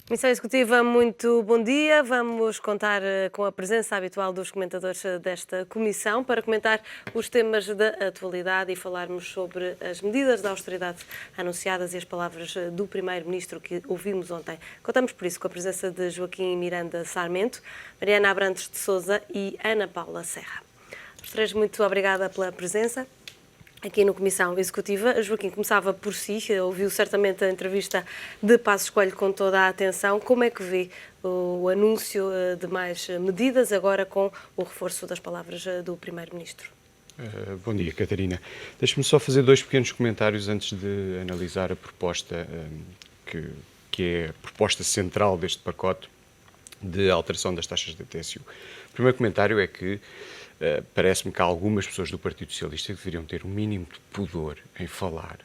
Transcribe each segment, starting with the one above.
Comissão Executiva, muito bom dia. Vamos contar com a presença habitual dos comentadores desta comissão para comentar os temas da atualidade e falarmos sobre as medidas de austeridade anunciadas e as palavras do Primeiro-Ministro que ouvimos ontem. Contamos por isso com a presença de Joaquim Miranda Sarmento, Mariana Abrantes de Sousa e Ana Paula Serra. Os três, muito obrigada pela presença aqui no Comissão Executiva. Joaquim, começava por si, ouviu certamente a entrevista de Passos Coelho com toda a atenção. Como é que vê o anúncio de mais medidas agora com o reforço das palavras do Primeiro-Ministro? Bom dia, Catarina. Deixe-me só fazer dois pequenos comentários antes de analisar a proposta que é a proposta central deste pacote de alteração das taxas da TSU. O primeiro comentário é que parece-me que há algumas pessoas do Partido Socialista que deveriam ter um mínimo de pudor em falar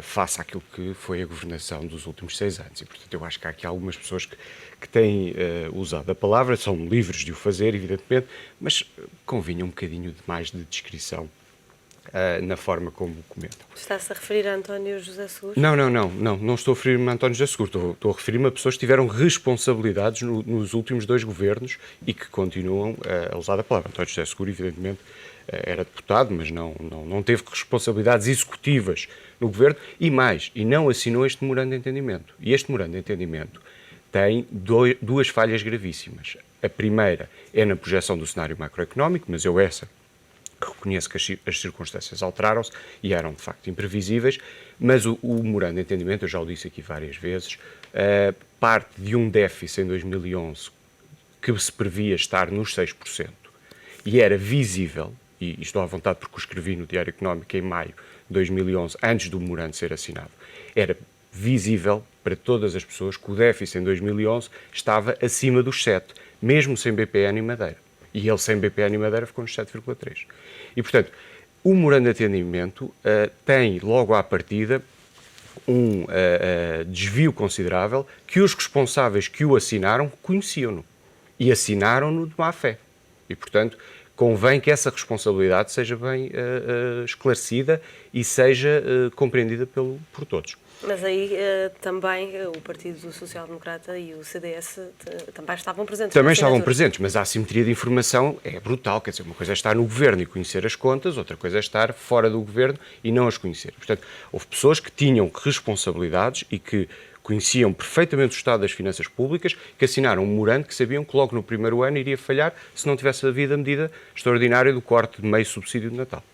face àquilo que foi a governação dos últimos 6 anos. E, portanto, eu acho que há aqui algumas pessoas que têm usado a palavra, são livres de o fazer, evidentemente, mas convinha um bocadinho de mais de descrição na forma como comentam. Está-se a referir a António José Seguro? Não estou a referir-me a António José Seguro, estou a referir-me a pessoas que tiveram responsabilidades nos últimos 2 governos e que continuam a usar a palavra. António José Seguro, evidentemente, era deputado, mas não teve responsabilidades executivas no governo e não assinou este memorando de entendimento. E este memorando de entendimento tem duas falhas gravíssimas. A primeira é na projeção do cenário macroeconómico, mas reconheço que as circunstâncias alteraram-se e eram, de facto, imprevisíveis, mas o memorando de entendimento, eu já o disse aqui várias vezes, parte de um déficit em 2011 que se previa estar nos 6%, e era visível, e estou à vontade porque o escrevi no Diário Económico em maio de 2011, antes do memorando ser assinado, era visível para todas as pessoas que o déficit em 2011 estava acima dos 7%, mesmo sem BPN e Madeira. E ele sem BPN e Madeira ficou nos 7,3%. E, portanto, o memorando de entendimento tem, logo à partida, um desvio considerável que os responsáveis que o assinaram conheciam-no. E assinaram-no de má fé. E, portanto, convém que essa responsabilidade seja bem esclarecida e seja compreendida por todos. Mas aí também o Partido Social Democrata e o CDS também estavam presentes. Também estavam presentes, mas a assimetria de informação é brutal. Quer dizer, uma coisa é estar no governo e conhecer as contas, outra coisa é estar fora do governo e não as conhecer. Portanto, houve pessoas que tinham responsabilidades e que conheciam perfeitamente o estado das finanças públicas, que assinaram um memorando que sabiam que logo no primeiro ano iria falhar se não tivesse havido a medida extraordinária do corte de meio subsídio de Natal.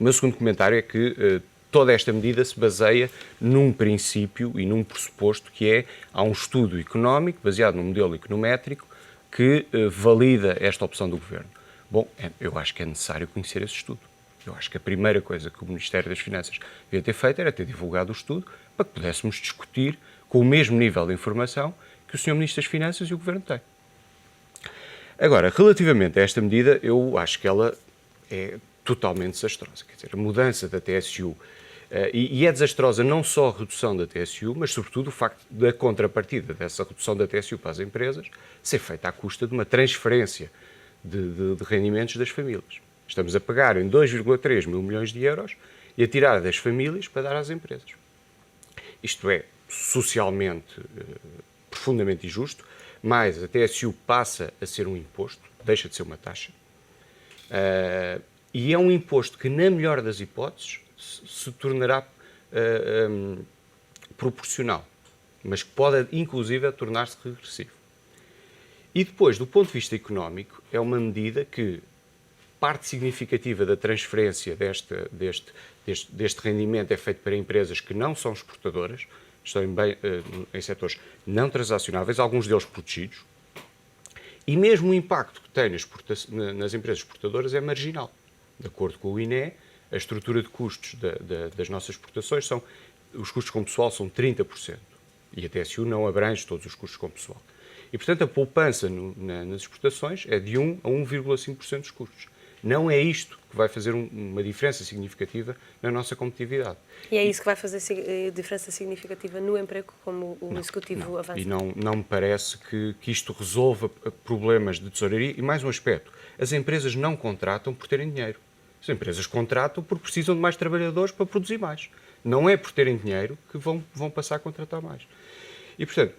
O meu segundo comentário é que toda esta medida se baseia num princípio e num pressuposto que é, há um estudo económico baseado num modelo econométrico que valida esta opção do Governo. Bom, eu acho que é necessário conhecer esse estudo. Eu acho que a primeira coisa que o Ministério das Finanças devia ter feito era ter divulgado o estudo para que pudéssemos discutir com o mesmo nível de informação que o Sr. Ministro das Finanças e o Governo têm. Agora, relativamente a esta medida, eu acho que ela é totalmente desastrosa. Quer dizer, a mudança da TSU, e é desastrosa não só a redução da TSU, mas sobretudo o facto da contrapartida dessa redução da TSU para as empresas ser feita à custa de uma transferência de rendimentos das famílias. Estamos a pagar em 2,3 mil milhões de euros e a tirar das famílias para dar às empresas. Isto é socialmente profundamente injusto, mas a TSU passa a ser um imposto, deixa de ser uma taxa, e é um imposto que, na melhor das hipóteses, se tornará proporcional, mas que pode, inclusive, tornar-se regressivo. E depois, do ponto de vista económico, é uma medida que parte significativa da transferência deste rendimento é feita para empresas que não são exportadoras, estão em setores não transacionáveis, alguns deles protegidos, e mesmo o impacto que tem nas empresas exportadoras é marginal. De acordo com o INE, a estrutura de custos das nossas exportações os custos com pessoal são 30%, e a TSU não abrange todos os custos com pessoal. E, portanto, a poupança nas exportações é de 1 a 1,5% dos custos. Não é isto que vai fazer uma diferença significativa na nossa competitividade. E é isso que vai fazer diferença significativa no emprego, como o Executivo avança? E não me parece que isto resolva problemas de tesouraria. E mais um aspecto, as empresas não contratam por terem dinheiro. As empresas contratam porque precisam de mais trabalhadores para produzir mais. Não é por terem dinheiro que vão passar a contratar mais. E, portanto,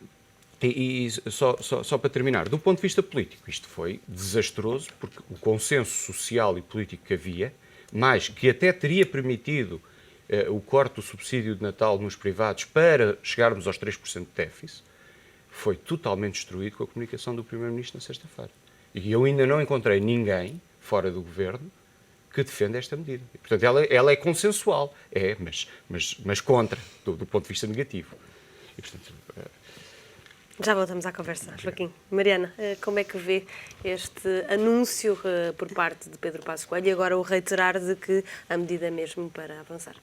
Só para terminar, do ponto de vista político, isto foi desastroso, porque o consenso social e político que havia, mais que até teria permitido o corte do subsídio de Natal nos privados para chegarmos aos 3% de déficit, foi totalmente destruído com a comunicação do Primeiro-Ministro na sexta-feira. E eu ainda não encontrei ninguém, fora do Governo, que defenda esta medida. E, portanto, ela é consensual, mas contra, do ponto de vista negativo. E, portanto, já voltamos à conversa, Joaquim. Mariana, como é que vê este anúncio por parte de Pedro Passos Coelho e agora o reiterar de que a medida é mesmo para avançar?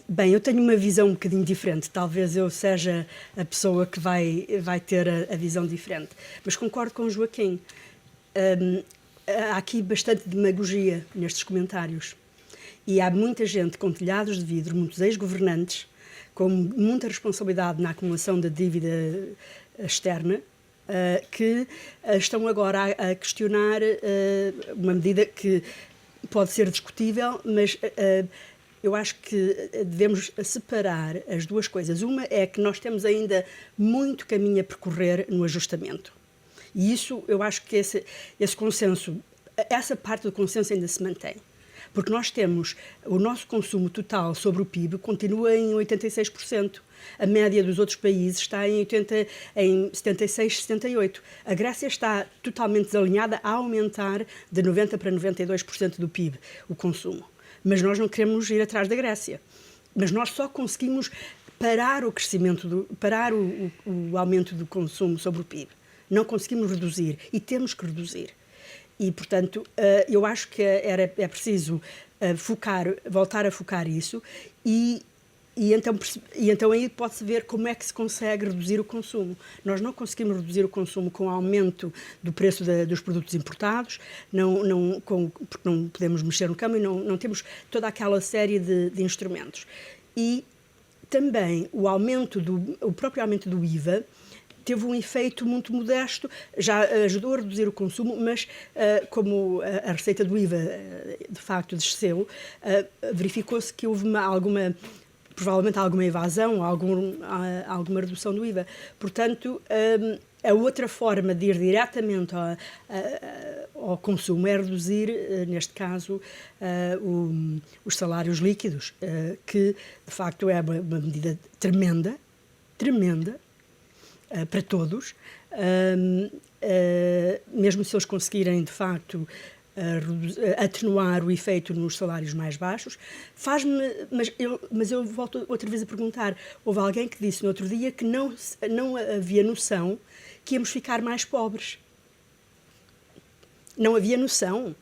Bem, eu tenho uma visão um bocadinho diferente. Talvez eu seja a pessoa que vai ter a visão diferente. Mas concordo com o Joaquim. Há aqui bastante demagogia nestes comentários. E há muita gente com telhados de vidro, muitos ex-governantes, com muita responsabilidade na acumulação da dívida externa, que estão agora a questionar uma medida que pode ser discutível, mas eu acho que devemos separar as duas coisas. Uma é que nós temos ainda muito caminho a percorrer no ajustamento. E isso, eu acho que esse consenso, essa parte do consenso ainda se mantém. Porque nós temos, o nosso consumo total sobre o PIB continua em 86%. A média dos outros países está em 76, 78%. A Grécia está totalmente desalinhada a aumentar de 90% para 92% do PIB, o consumo. Mas nós não queremos ir atrás da Grécia. Mas nós só conseguimos parar o crescimento, parar o aumento do consumo sobre o PIB. Não conseguimos reduzir e temos que reduzir. E, portanto, eu acho que é preciso voltar a focar isso e então aí pode-se ver como é que se consegue reduzir o consumo. Nós não conseguimos reduzir o consumo com o aumento do preço dos produtos importados, porque não podemos mexer no câmbio, não temos toda aquela série de instrumentos. E também o próprio aumento do IVA teve um efeito muito modesto, já ajudou a reduzir o consumo, mas como a receita do IVA de facto desceu, verificou-se que houve provavelmente alguma evasão, alguma redução do IVA. Portanto, a outra forma de ir diretamente ao consumo é reduzir, neste caso, os salários líquidos, que de facto é uma medida tremenda, para todos, mesmo se eles conseguirem, de facto, atenuar o efeito nos salários mais baixos. Mas eu volto outra vez a perguntar, houve alguém que disse no outro dia que não havia noção que íamos ficar mais pobres. Não havia noção.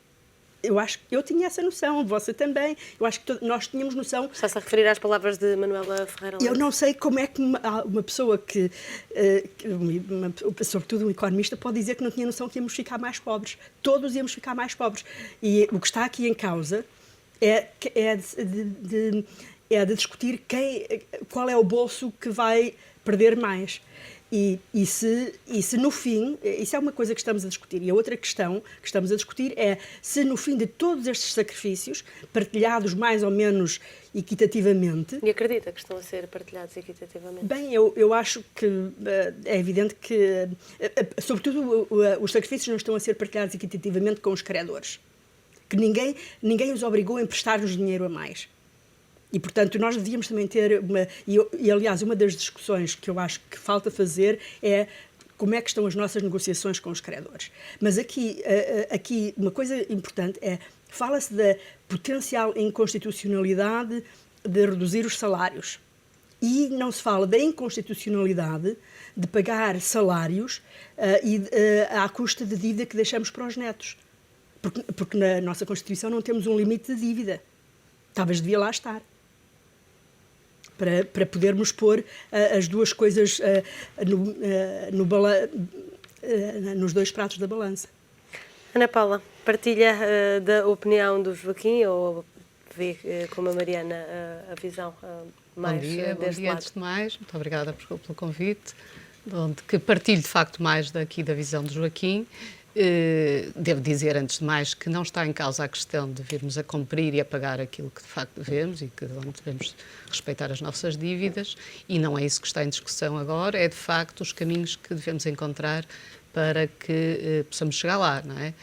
Eu acho que eu tinha essa noção, você também. Eu acho que nós tínhamos noção. Está-se a referir às palavras de Manuela Ferreira Leite? Eu não sei como é que uma pessoa sobretudo um economista, pode dizer que não tinha noção que íamos ficar mais pobres. Todos íamos ficar mais pobres. E o que está aqui em causa é de discutir qual é o bolso que vai perder mais. E se no fim, isso é uma coisa que estamos a discutir, e a outra questão que estamos a discutir é se no fim de todos estes sacrifícios, partilhados mais ou menos equitativamente... E acredita que estão a ser partilhados equitativamente? Bem, eu acho que é evidente que, sobretudo, os sacrifícios não estão a ser partilhados equitativamente com os credores, que ninguém os obrigou a emprestar-nos dinheiro a mais. E, portanto, nós devíamos também ter aliás, uma das discussões que eu acho que falta fazer é como é que estão as nossas negociações com os credores. Mas aqui uma coisa importante fala-se da potencial inconstitucionalidade de reduzir os salários. E não se fala da inconstitucionalidade de pagar salários à custa de dívida que deixamos para os netos. Porque na nossa Constituição não temos um limite de dívida. Talvez devia lá estar. Para podermos pôr as duas coisas nos dois pratos da balança. Ana Paula, partilha da opinião do Joaquim ou vê como a Mariana a visão mais deste lado? Bom dia, antes de mais, muito obrigada pelo convite, que partilho de facto mais da visão do Joaquim. Devo dizer, antes de mais, que não está em causa a questão de virmos a cumprir e a pagar aquilo que de facto devemos e que onde devemos respeitar as nossas dívidas, e não é isso que está em discussão agora, é de facto os caminhos que devemos encontrar para que possamos chegar lá, não é?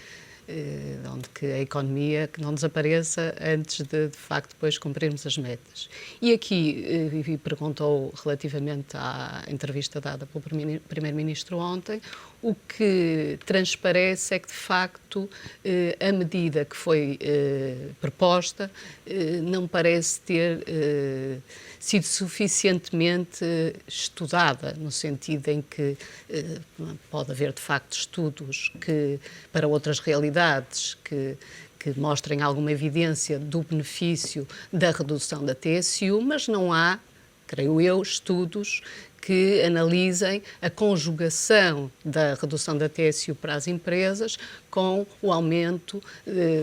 Onde que a economia que não desapareça antes de facto depois cumprirmos as metas. E aqui perguntou relativamente à entrevista dada pelo Primeiro-Ministro ontem, o que transparece é que de facto a medida que foi proposta não parece ter sido suficientemente estudada, no sentido em que pode haver de facto estudos que para outras realidades que mostrem alguma evidência do benefício da redução da TSU, mas não há, creio eu, estudos que analisem a conjugação da redução da TSU para as empresas com o aumento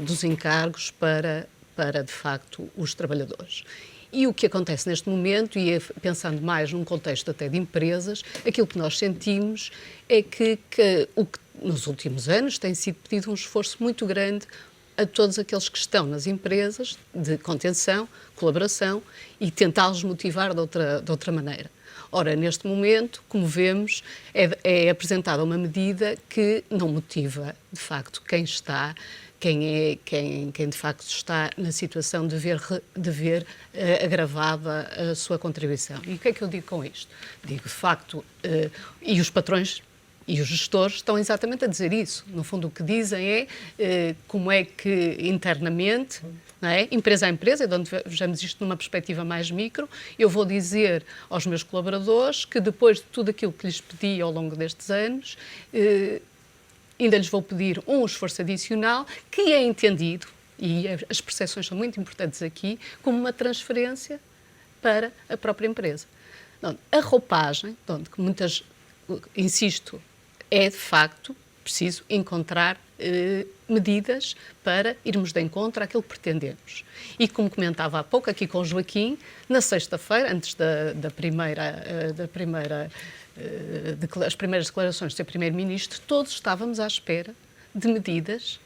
dos encargos para, de facto, os trabalhadores. E o que acontece neste momento, e pensando mais num contexto até de empresas, aquilo que nós sentimos é que nos últimos anos tem sido pedido um esforço muito grande a todos aqueles que estão nas empresas de contenção, colaboração e tentá-los motivar de outra maneira. Ora, neste momento, como vemos, é apresentada uma medida que não motiva, de facto, quem de facto está na situação de ver agravada a sua contribuição. E o que é que eu digo com isto? Digo, de facto, e os patrões e os gestores estão exatamente a dizer isso. No fundo, o que dizem é como é que internamente, não é? Empresa a empresa, de onde vejamos isto numa perspectiva mais micro, eu vou dizer aos meus colaboradores que depois de tudo aquilo que lhes pedi ao longo destes anos, ainda lhes vou pedir um esforço adicional que é entendido, e as percepções são muito importantes aqui, como uma transferência para a própria empresa. Então, a roupagem, onde muitas, insisto, é de facto preciso encontrar medidas para irmos de encontro àquilo que pretendemos. E como comentava há pouco aqui com o Joaquim, na sexta-feira, antes das primeiras declarações do seu Primeiro-Ministro, todos estávamos à espera de medidas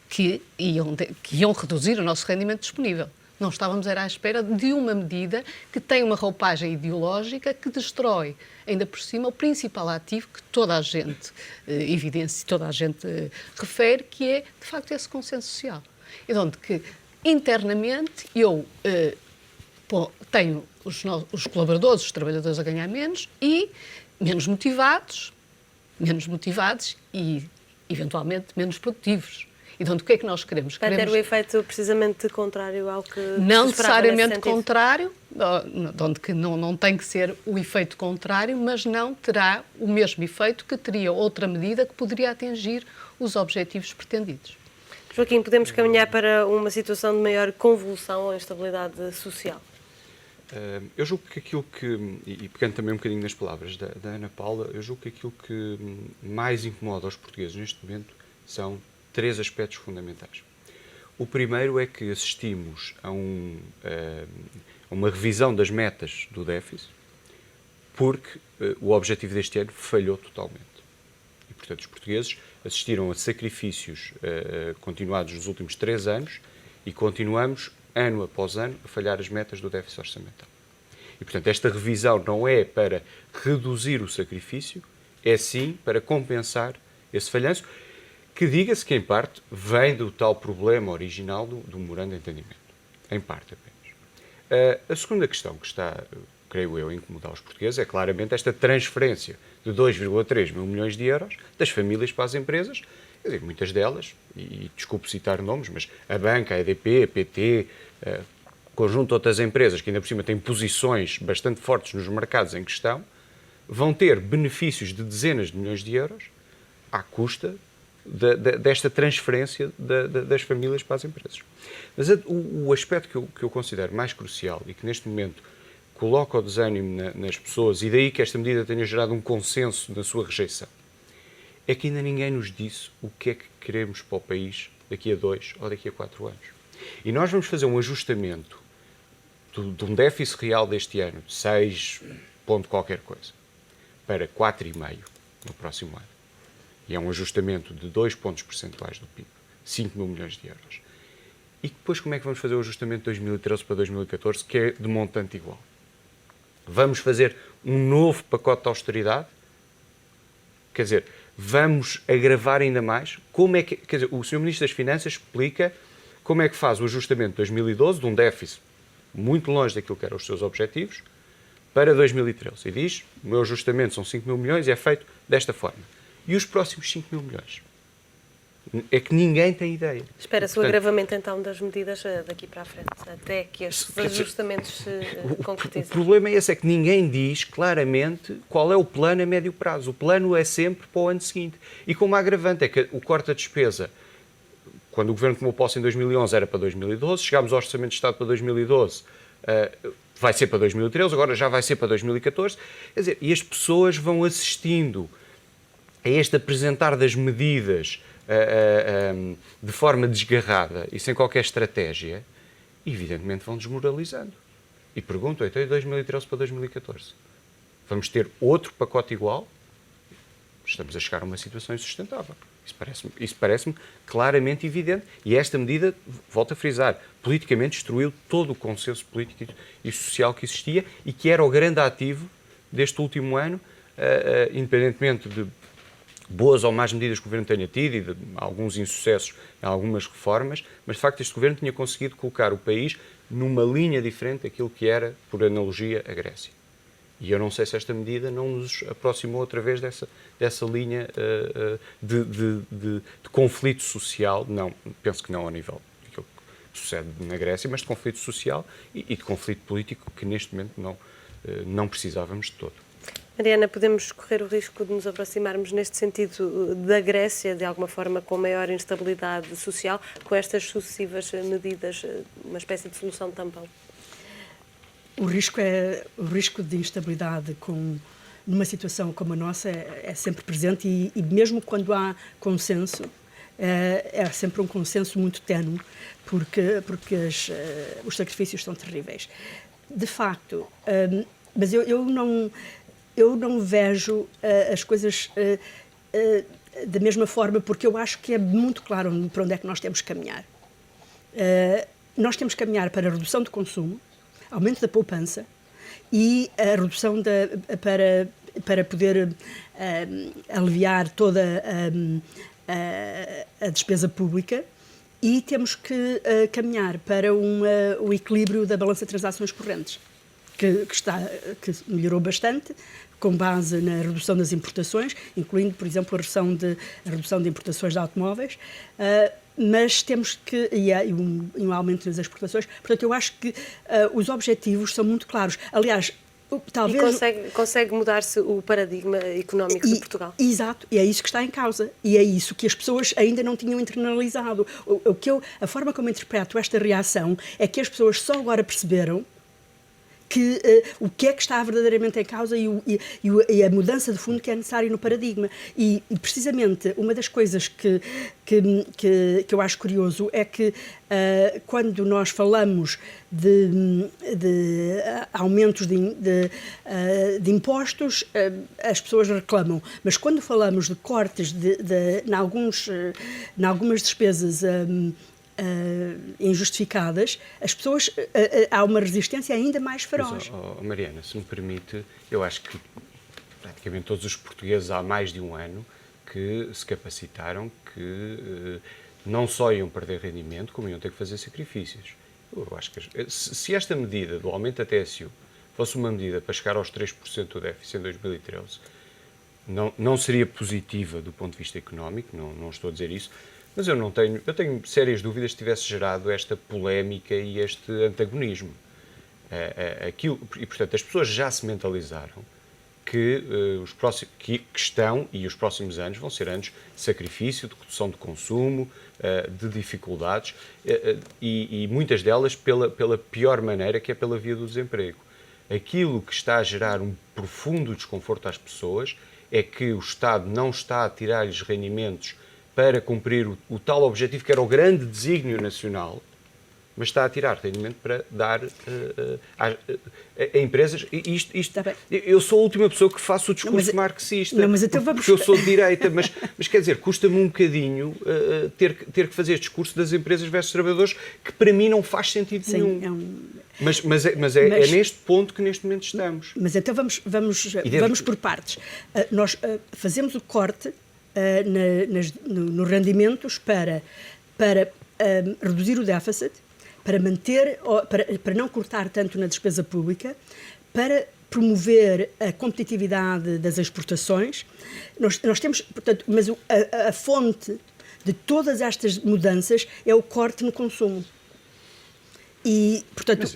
que iam reduzir o nosso rendimento disponível. Não estávamos à espera de uma medida que tem uma roupagem ideológica que destrói, ainda por cima, o principal ativo que toda a gente evidencia, toda a gente refere, que é, de facto, esse consenso social. E de onde que, internamente, eu tenho os colaboradores, os trabalhadores a ganhar menos e menos motivados e, eventualmente, menos produtivos. E de onde o que é que nós queremos? Vai ter o efeito precisamente contrário ao que não necessariamente contrário, de onde que não tem que ser o efeito contrário, mas não terá o mesmo efeito que teria outra medida que poderia atingir os objetivos pretendidos. Joaquim, podemos caminhar para uma situação de maior convulsão ou instabilidade social? Eu julgo que aquilo que, e pegando também um bocadinho nas palavras da Ana Paula, eu julgo que aquilo que mais incomoda os portugueses neste momento são 3 aspectos fundamentais. O primeiro é que assistimos a uma revisão das metas do déficit, porque o objetivo deste ano falhou totalmente. E, portanto, os portugueses assistiram a sacrifícios continuados nos últimos 3 anos e continuamos, ano após ano, a falhar as metas do déficit orçamental. E, portanto, esta revisão não é para reduzir o sacrifício, é sim para compensar esse falhanço, que, diga-se que, em parte, vem do tal problema original do memorando de entendimento. Em parte apenas. A segunda questão que está, creio eu, a incomodar os portugueses é claramente esta transferência de 2,3 mil milhões de euros das famílias para as empresas. Eu digo, muitas delas, e desculpe citar nomes, mas a banca, a EDP, a PT, conjunto de outras empresas que ainda por cima têm posições bastante fortes nos mercados em questão, vão ter benefícios de dezenas de milhões de euros à custa desta transferência das famílias para as empresas. Mas o aspecto que eu considero mais crucial e que neste momento coloca o desânimo nas pessoas, e daí que esta medida tenha gerado um consenso na sua rejeição, é que ainda ninguém nos disse o que é que queremos para o país daqui a 2 ou daqui a 4 anos. E nós vamos fazer um ajustamento de um déficit real deste ano de 6 ponto qualquer coisa para 4,5 no próximo ano. e é um ajustamento de 2 pontos percentuais do PIB, 5 mil milhões de euros. E depois como é que vamos fazer o ajustamento de 2013 para 2014, que é de montante igual? Vamos fazer um novo pacote de austeridade? Quer dizer, vamos agravar ainda mais? Como é que, quer dizer, o Sr. Ministro das Finanças explica como é que faz o ajustamento de 2012, de um déficit muito longe daquilo que eram os seus objetivos, para 2013. E diz, o meu ajustamento são 5 mil milhões e é feito desta forma. E os próximos 5 mil milhões? É que ninguém tem ideia. Espera-se o agravamento, então, das medidas daqui para a frente, até que estes ajustamentos se concretizem. O problema é esse, é que ninguém diz claramente qual é o plano a médio prazo. O plano é sempre para o ano seguinte. E como agravante é que o corte da despesa, quando o Governo tomou posse em 2011, era para 2012, chegámos ao Orçamento de Estado para 2012, vai ser para 2013, agora já vai ser para 2014. Quer dizer, e as pessoas vão assistindo a este apresentar das medidas de forma desgarrada e sem qualquer estratégia, e evidentemente vão desmoralizando. E pergunto, então, de 2013 para 2014, vamos ter outro pacote igual? Estamos a chegar a uma situação insustentável. Isso parece-me claramente evidente. E esta medida, volto a frisar, politicamente destruiu todo o consenso político e social que existia e que era o grande ativo deste último ano, independentemente de boas ou más medidas que o Governo tenha tido e de alguns insucessos em algumas reformas, mas de facto este Governo tinha conseguido colocar o país numa linha diferente daquilo que era, por analogia, a Grécia. E eu não sei se esta medida não nos aproximou outra vez dessa linha de conflito social, não, penso que não ao nível daquilo que sucede na Grécia, mas de conflito social e de conflito político que neste momento não precisávamos de todo. Mariana, podemos correr o risco de nos aproximarmos neste sentido da Grécia, de alguma forma com maior instabilidade social, com estas sucessivas medidas, uma espécie de solução tampão? O risco de instabilidade numa situação como a nossa é sempre presente e mesmo quando há consenso, é sempre um consenso muito ténue, porque os sacrifícios são terríveis. De facto, mas eu não vejo as coisas da mesma forma, porque eu acho que é muito claro para onde é que nós temos que caminhar. Nós temos que caminhar para a redução do consumo, aumento da poupança e a redução para poder aliviar toda a despesa pública, e temos que caminhar para o equilíbrio da balança de transações correntes, que melhorou bastante, com base na redução das importações, incluindo, por exemplo, a redução de importações de automóveis, mas temos que... e um aumento das exportações. Portanto, eu acho que os objetivos são muito claros. Aliás, talvez... E consegue mudar-se o paradigma económico de Portugal? Exato, e é isso que está em causa. E é isso que as pessoas ainda não tinham internalizado. A forma como eu interpreto esta reação é que as pessoas só agora perceberam o que é que está verdadeiramente em causa e a mudança de fundo que é necessária no paradigma. E precisamente uma das coisas que eu acho curioso é que quando nós falamos de aumentos de impostos, as pessoas reclamam. Mas quando falamos de cortes em algumas despesas injustificadas, as pessoas, há uma resistência ainda mais feroz. Mas, Mariana, se me permite, eu acho que praticamente todos os portugueses há mais de um ano que se capacitaram que não só iam perder rendimento, como iam ter que fazer sacrifícios. Eu acho que se esta medida do aumento da TSU fosse uma medida para chegar aos 3% do déficit em 2013, não seria positiva do ponto de vista económico, não estou a dizer isso, mas eu tenho sérias dúvidas se tivesse gerado esta polémica e este antagonismo. E, portanto, as pessoas já se mentalizaram que estão e os próximos anos vão ser anos de sacrifício, de redução de consumo, de dificuldades, e muitas delas pela pior maneira, que é pela via do desemprego. Aquilo que está a gerar um profundo desconforto às pessoas é que o Estado não está a tirar-lhes rendimentos para cumprir o tal objetivo que era o grande desígnio nacional, mas está a tirar rendimento para dar a empresas. Está bem. Eu sou a última pessoa que faço o discurso marxista, porque eu sou de direita, mas quer dizer, custa-me um bocadinho ter que fazer este discurso das empresas versus trabalhadores, que para mim não faz sentido nenhum. Mas é neste ponto que neste momento estamos. Mas então vamos por partes. Nós fazemos o corte nos rendimentos para reduzir o déficit, para manter, para não cortar tanto na despesa pública, para promover a competitividade das exportações. Nós temos, portanto, mas a fonte de todas estas mudanças é o corte no consumo. E, portanto,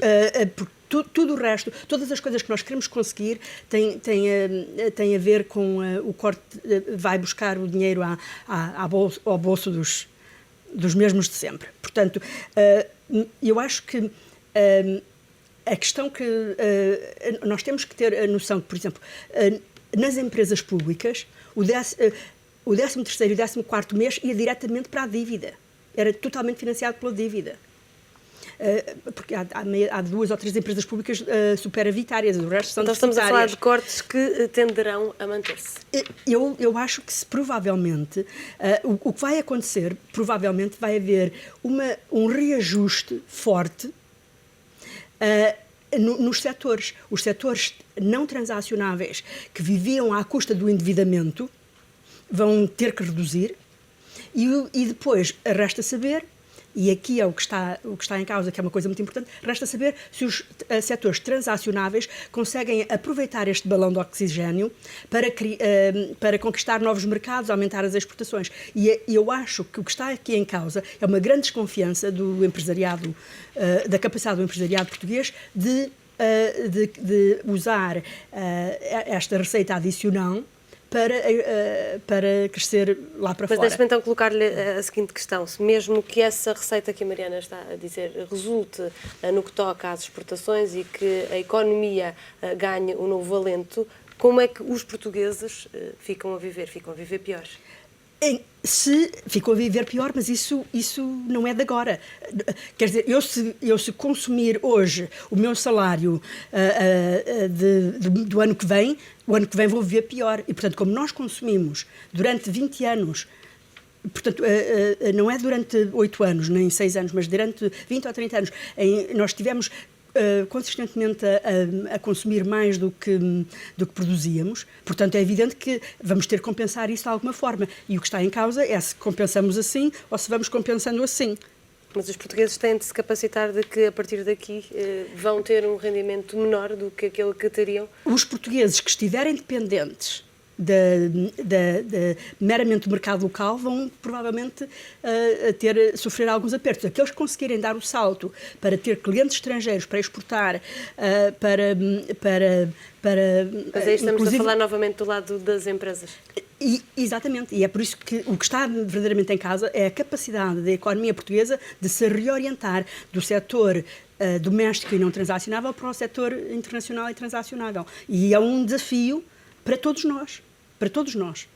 tudo o resto, todas as coisas que nós queremos conseguir têm a ver com o corte, vai buscar o dinheiro ao bolso dos mesmos de sempre. Portanto, eu acho que a questão que nós temos que ter a noção que, por exemplo, nas empresas públicas, o 13º e o 14º mês ia diretamente para a dívida. Era totalmente financiado pela dívida. Porque há 2 ou 3 empresas públicas superavitárias, o resto são deficitárias. Então estamos a falar de cortes que tenderão a manter-se. Eu acho que provavelmente o que vai acontecer, provavelmente vai haver um reajuste forte nos setores. Os setores não transacionáveis que viviam à custa do endividamento vão ter que reduzir e depois resta saber. E aqui é o que está em causa, que é uma coisa muito importante, resta saber se os setores transacionáveis conseguem aproveitar este balão de oxigênio para conquistar novos mercados, aumentar as exportações. E eu acho que o que está aqui em causa é uma grande desconfiança do empresariado, da capacidade do empresariado português de usar esta receita adicional para crescer lá para fora. Mas deixe-me então colocar-lhe a seguinte questão. Se mesmo que essa receita que a Mariana está a dizer resulte no que toca às exportações e que a economia ganhe um novo alento, como é que os portugueses ficam a viver? Ficam a viver pior? Se ficou a viver pior, mas isso não é de agora. Quer dizer, eu se consumir hoje o meu salário do ano que vem, o ano que vem vou viver pior. E, portanto, como nós consumimos durante 20 anos, portanto, não é durante 8 anos, nem 6 anos, mas durante 20 ou 30 anos, nós tivemos consistentemente a consumir mais do que produzíamos. Portanto, é evidente que vamos ter que compensar isso de alguma forma. E o que está em causa é se compensamos assim ou se vamos compensando assim. Mas os portugueses têm de se capacitar de que, a partir daqui, vão ter um rendimento menor do que aquele que teriam? Os portugueses que estiverem dependentes meramente do mercado local vão provavelmente sofrer alguns apertos. Aqueles que conseguirem dar o salto para ter clientes estrangeiros, para exportar, Mas aí estamos a falar novamente do lado das empresas. Exatamente, e é por isso que o que está verdadeiramente em causa é a capacidade da economia portuguesa de se reorientar do setor doméstico e não transacionável para o setor internacional e transacionável. E é um desafio para todos nós. Para todos nós.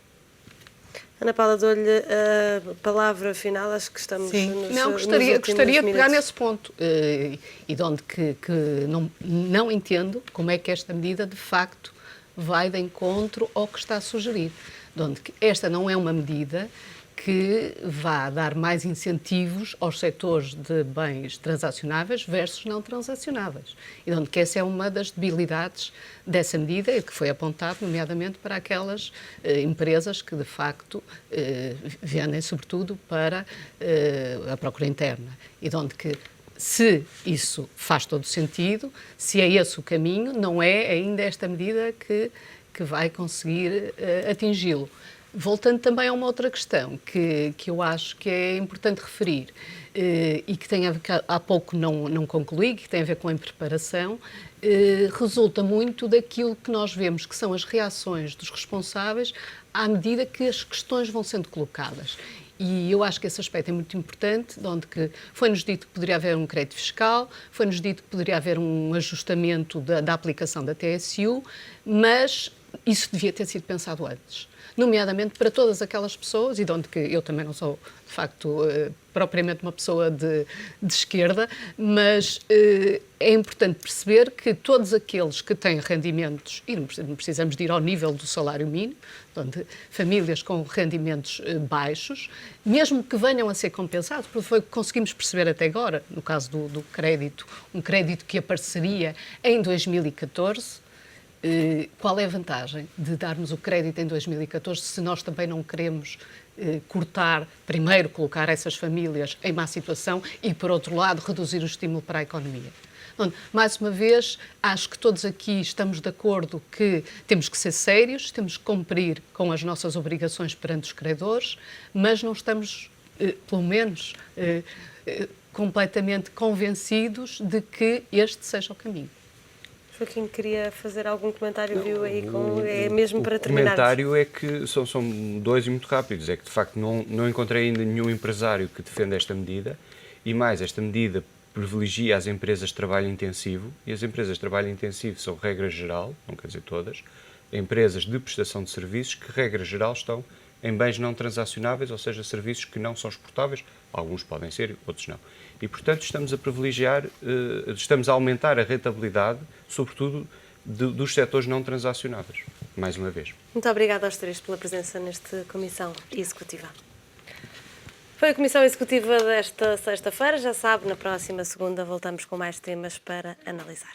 Ana Paula, dou-lhe a palavra final, acho que estamos gostaria de pegar nesse ponto, e de onde que não entendo como é que esta medida, de facto, vai de encontro ao que está a sugerir. De onde que esta não é uma medida que vá dar mais incentivos aos setores de bens transacionáveis versus não transacionáveis. E de onde que essa é uma das debilidades dessa medida, que foi apontado, nomeadamente, para aquelas empresas que, de facto, vendem, sobretudo, para a procura interna. E de onde que, se isso faz todo sentido, se é esse o caminho, não é ainda esta medida que vai conseguir atingi-lo. Voltando também a uma outra questão que eu acho que é importante referir e que tem a ver, que há pouco não concluí, que tem a ver com a impreparação, resulta muito daquilo que nós vemos que são as reações dos responsáveis à medida que as questões vão sendo colocadas. E eu acho que esse aspecto é muito importante, de onde que foi-nos dito que poderia haver um crédito fiscal, foi-nos dito que poderia haver um ajustamento da aplicação da TSU, mas isso devia ter sido pensado antes. nomeadamente para todas aquelas pessoas, e de onde que eu também não sou, de facto, propriamente uma pessoa de esquerda, mas é importante perceber que todos aqueles que têm rendimentos, e não precisamos de ir ao nível do salário mínimo, onde famílias com rendimentos baixos, mesmo que venham a ser compensados, porque foi o que conseguimos perceber até agora, no caso do crédito, um crédito que apareceria em 2014, qual é a vantagem de darmos o crédito em 2014 se nós também não queremos cortar, primeiro colocar essas famílias em má situação e, por outro lado, reduzir o estímulo para a economia? Bom, mais uma vez, acho que todos aqui estamos de acordo que temos que ser sérios, temos que cumprir com as nossas obrigações perante os credores, mas não estamos, pelo menos, completamente convencidos de que este seja o caminho. Joaquim, queria fazer algum comentário, viu aí, é mesmo para terminar. O comentário é que são dois e muito rápidos, é que de facto não encontrei ainda nenhum empresário que defenda esta medida, e mais, esta medida privilegia as empresas de trabalho intensivo, e as empresas de trabalho intensivo são, regra geral, não quer dizer todas, empresas de prestação de serviços que, regra geral, estão em bens não transacionáveis, ou seja, serviços que não são exportáveis, alguns podem ser, outros não. E, portanto, estamos a privilegiar, estamos a aumentar a rentabilidade, sobretudo, dos setores não transacionáveis, mais uma vez. Muito obrigada aos três pela presença nesta Comissão Executiva. Foi a Comissão Executiva desta sexta-feira. Já sabe, na próxima segunda voltamos com mais temas para analisar.